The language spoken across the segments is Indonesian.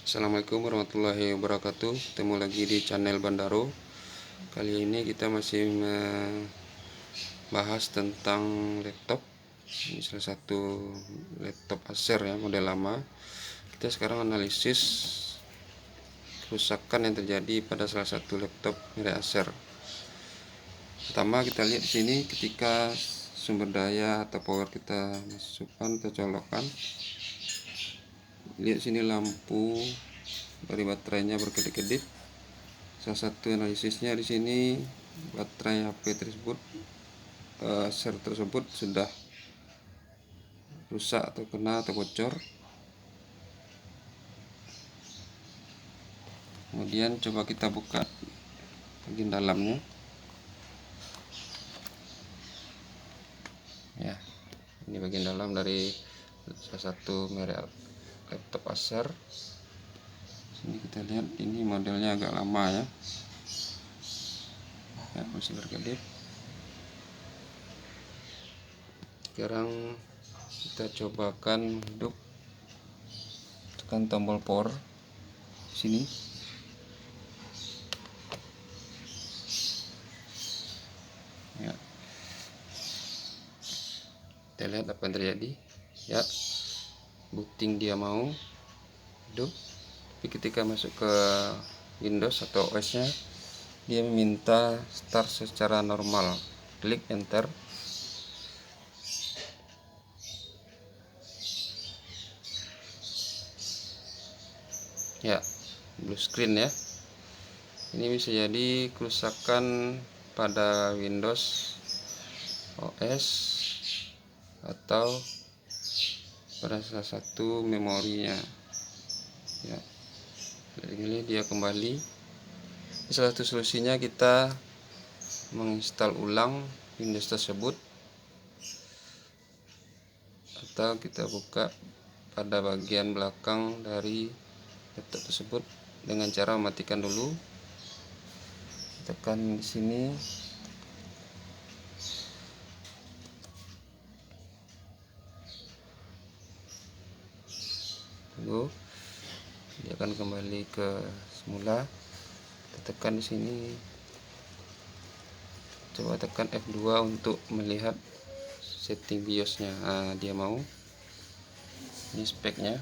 Assalamualaikum warahmatullahi wabarakatuh. Ketemu lagi di channel Bandaro. Kali ini kita masih membahas tentang laptop. Ini salah satu laptop Acer ya, model lama. Kita sekarang analisis kerusakan yang terjadi pada salah satu laptop merek Acer. Pertama kita lihat di sini ketika sumber daya atau power kita masukkan atau colokan. Lihat sini lampu dari baterainya berkedip-kedip. Salah satu analisisnya di sini baterai HP tersebut Acer tersebut sudah rusak atau kena atau bocor. Kemudian coba kita buka bagian dalamnya. Ya, ini bagian dalam dari salah satu merek laptop Acer. Sini kita lihat ini modelnya agak lama ya. Ya, masih berkedip. Sekarang kita cobakan hidup, tekan tombol power sini. Ya, kita lihat apa yang terjadi. Ya, booting dia mau hidup, tapi ketika masuk ke Windows atau OS nya dia meminta start secara normal. Klik enter. Ya, blue screen ya. Ini bisa jadi kerusakan pada Windows OS atau pada salah satu memorinya. Ya, ini dia kembali. Salah satu solusinya kita menginstal ulang Windows tersebut, atau kita buka pada bagian belakang dari laptop tersebut dengan cara mematikan dulu. Tekan di sini. Tunggu, dia akan kembali ke semula. Kita tekan di sini. Coba tekan F2 untuk melihat setting BIOS-nya. Nah, dia mau. Ini speknya.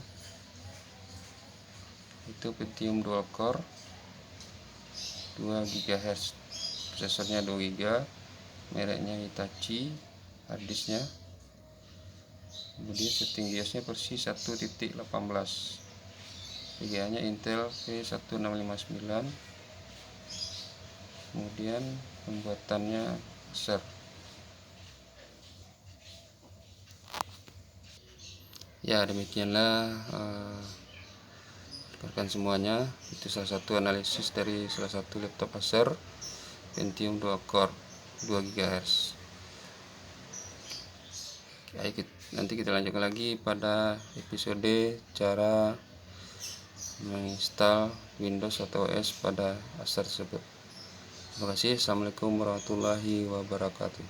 Itu Pentium dual core 2 GHz. Prosesornya 2 GB. Mereknya Hitachi. Harddisknya. Kemudian setting BIOS-nya versi 1.18. VGA-nya Intel V1659. Kemudian pembuatannya Acer. Ya, demikianlah rekan semuanya. Itu salah satu analisis dari salah satu laptop Acer Pentium dual core 2 GHz. Baik, nanti kita lanjutkan lagi pada episode cara menginstal Windows atau OS pada Acer tersebut. Terima kasih. Assalamualaikum warahmatullahi wabarakatuh.